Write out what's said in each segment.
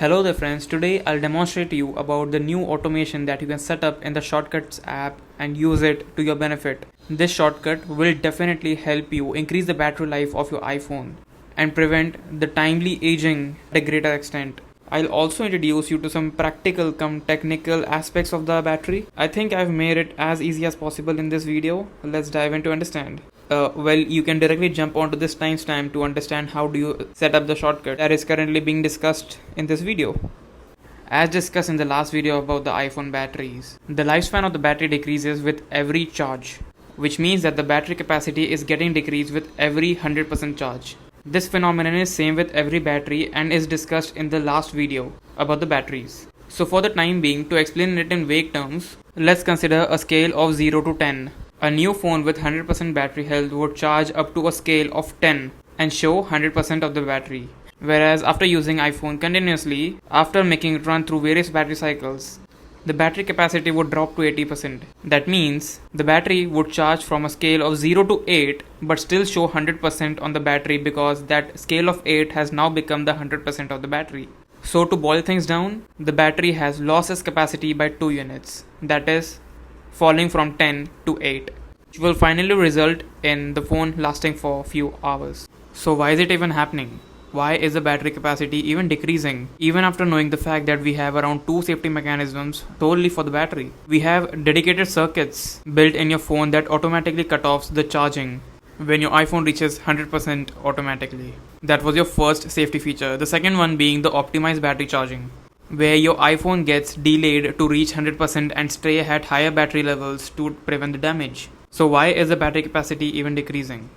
Hello there friends, today I'll demonstrate to you about the new automation that you can set up in the Shortcuts app and use it to your benefit. This shortcut will definitely help you increase the battery life of your iPhone and prevent the timely aging to a greater extent. I'll also introduce you to some practical technical aspects of the battery. I think I've made it as easy as possible in this video. Let's dive in to understand. You can directly jump onto this timestamp to understand how do you set up the shortcut that is currently being discussed in this video. As discussed in the last video about the iPhone batteries, the lifespan of the battery decreases with every charge, which means that the battery capacity is getting decreased with every 100% charge. This phenomenon is same with every battery and is discussed in the last video about the batteries. So for the time being, to explain it in vague terms, let's consider a scale of 0 to 10. A new phone with 100% battery health would charge up to a scale of 10 and show 100% of the battery. Whereas after using iPhone continuously, after making it run through various battery cycles, the battery capacity would drop to 80%. That means the battery would charge from a scale of 0 to 8 but still show 100% on the battery because that scale of 8 has now become the 100% of the battery. So to boil things down, the battery has lost its capacity by 2 units. That is falling from 10 to 8, which will finally result in the phone lasting for a few hours. So why is it even happening? Why is the battery capacity even decreasing, even after knowing the fact that we have around 2 safety mechanisms solely for the battery? We have dedicated circuits built in your phone that automatically cut off the charging when your iPhone reaches 100% automatically. That was your first safety feature. The second one being the optimized battery charging, where your iPhone gets delayed to reach 100% and stay at higher battery levels to prevent the damage. So why is the battery capacity even decreasing?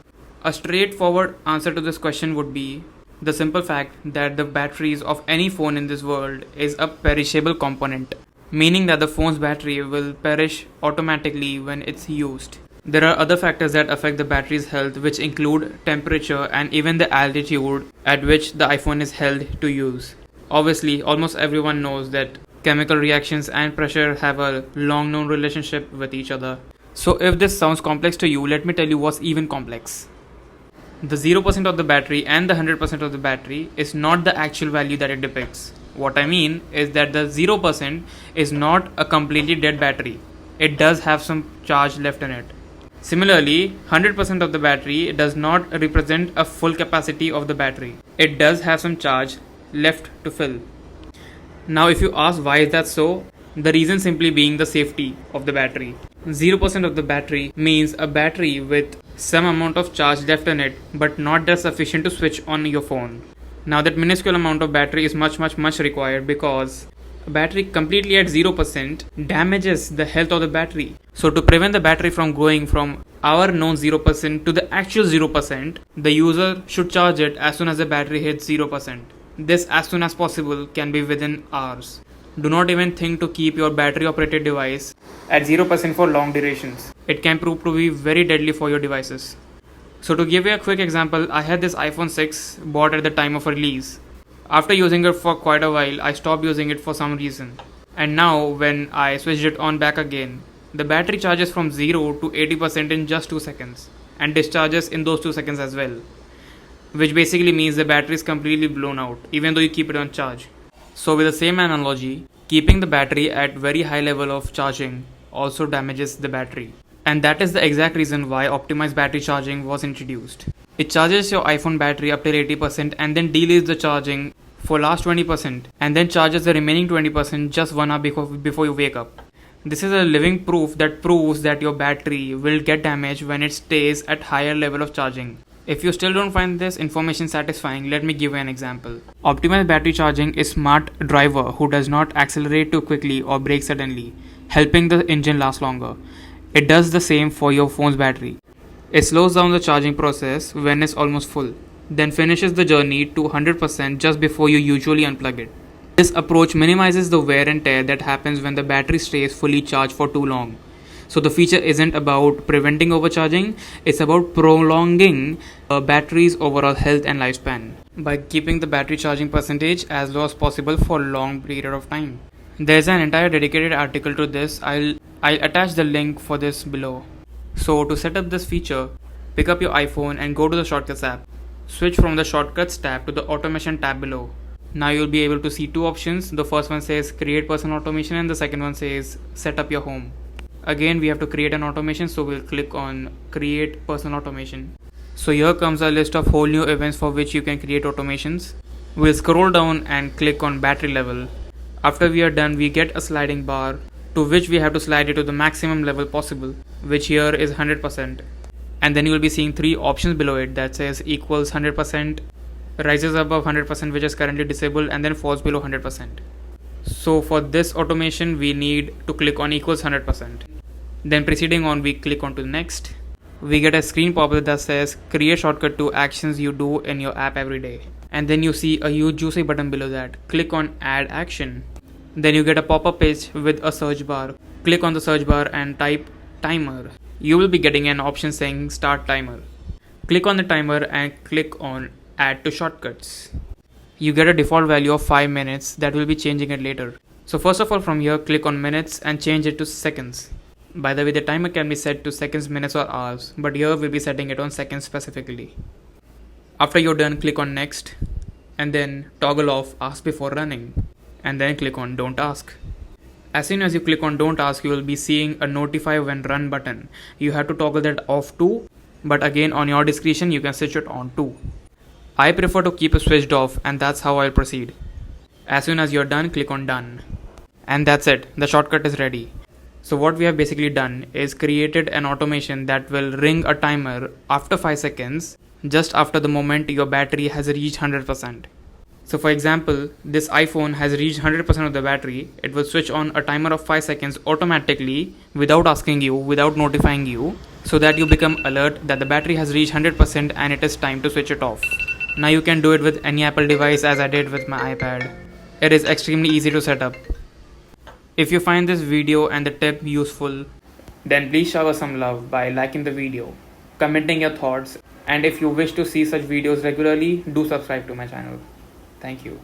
A straightforward answer to this question would be the simple fact that the batteries of any phone in this world is a perishable component, meaning that the phone's battery will perish automatically when it's used. There are other factors that affect the battery's health, which include temperature and even the altitude at which the iPhone is held to use. Obviously, almost everyone knows that chemical reactions and pressure have a long known relationship with each other. So if this sounds complex to you, let me tell you what's even complex. The 0% of the battery and the 100% of the battery is not the actual value that it depicts. What I mean is that the 0% is not a completely dead battery. It does have some charge left in it. Similarly, 100% of the battery does not represent a full capacity of the battery. It does have some charge left to fill. Now if you ask why is that so, the reason simply being the safety of the battery. 0% of the battery means a battery with some amount of charge left in it but not that sufficient to switch on your phone. Now that minuscule amount of battery is much required because a battery completely at 0% damages the health of the battery. So to prevent the battery from going from our known 0% to the actual 0%, the user should charge it as soon as the battery hits 0%. This as soon as possible can be within hours. Do not even think to keep your battery operated device at 0% for long durations. It can prove to be very deadly for your devices. So to give you a quick example, I had this iPhone 6 bought at the time of release. After using it for quite a while, I stopped using it for some reason. And now when I switched it on back again, the battery charges from 0 to 80% in just 2 seconds and discharges in those 2 seconds as well, which basically means the battery is completely blown out even though you keep it on charge. So with the same analogy, keeping the battery at very high level of charging also damages the battery. And that is the exact reason why optimized battery charging was introduced. It charges your iPhone battery up till 80% and then delays the charging for last 20% and then charges the remaining 20% just 1 hour before you wake up. This is a living proof that proves that your battery will get damaged when it stays at higher level of charging. If you still don't find this information satisfying, let me give you an example. Optimized battery charging is smart driver who does not accelerate too quickly or brake suddenly, helping the engine last longer. It does the same for your phone's battery. It slows down the charging process when it's almost full, then finishes the journey to 100% just before you usually unplug it. This approach minimizes the wear and tear that happens when the battery stays fully charged for too long. So the feature isn't about preventing overcharging, it's about prolonging a battery's overall health and lifespan by keeping the battery charging percentage as low as possible for a long period of time. There's an entire dedicated article to this. I'll attach the link for this below. So to set up this feature, pick up your iPhone and go to the Shortcuts app. Switch from the Shortcuts tab to the Automation tab below. Now you'll be able to see two options. The first one says create personal automation and the second one says set up your home. Again, we have to create an automation, so we'll click on create personal automation. So here comes a list of whole new events for which you can create automations. We'll scroll down and click on battery level. After we are done, we get a sliding bar to which we have to slide it to the maximum level possible, which here is 100%. And then you will be seeing three options below it that says equals 100%, rises above 100% which is currently disabled, and then falls below 100%. So for this automation we need to click on equals 100%. Then proceeding on, we click on to next. We get a screen pop-up that says create shortcut to actions you do in your app every day. And then you see a huge juicy button below that. Click on add action. Then you get a pop-up page with a search bar. Click on the search bar and type timer. You will be getting an option saying start timer. Click on the timer and click on add to shortcuts. You get a default value of 5 minutes that will be changing it later. So first of all, from here click on minutes and change it to seconds. By the way, the timer can be set to seconds, minutes or hours, but here we'll be setting it on seconds specifically. After you're done, click on next and then toggle off ask before running and then click on don't ask. As soon as you click on don't ask, you will be seeing a notify when run button. You have to toggle that off too, but again on your discretion you can switch it on too. I prefer to keep it switched off, and that's how I'll proceed. As soon as you're done, click on done. And that's it, the shortcut is ready. So what we have basically done is created an automation that will ring a timer after 5 seconds, just after the moment your battery has reached 100%. So for example, this iPhone has reached 100% of the battery. It will switch on a timer of 5 seconds automatically without asking you, without notifying you, so that you become alert that the battery has reached 100% and it is time to switch it off. Now you can do it with any Apple device as I did with my iPad. It is extremely easy to set up. If you find this video and the tip useful, then please shower some love by liking the video, commenting your thoughts, and if you wish to see such videos regularly, do subscribe to my channel. Thank you.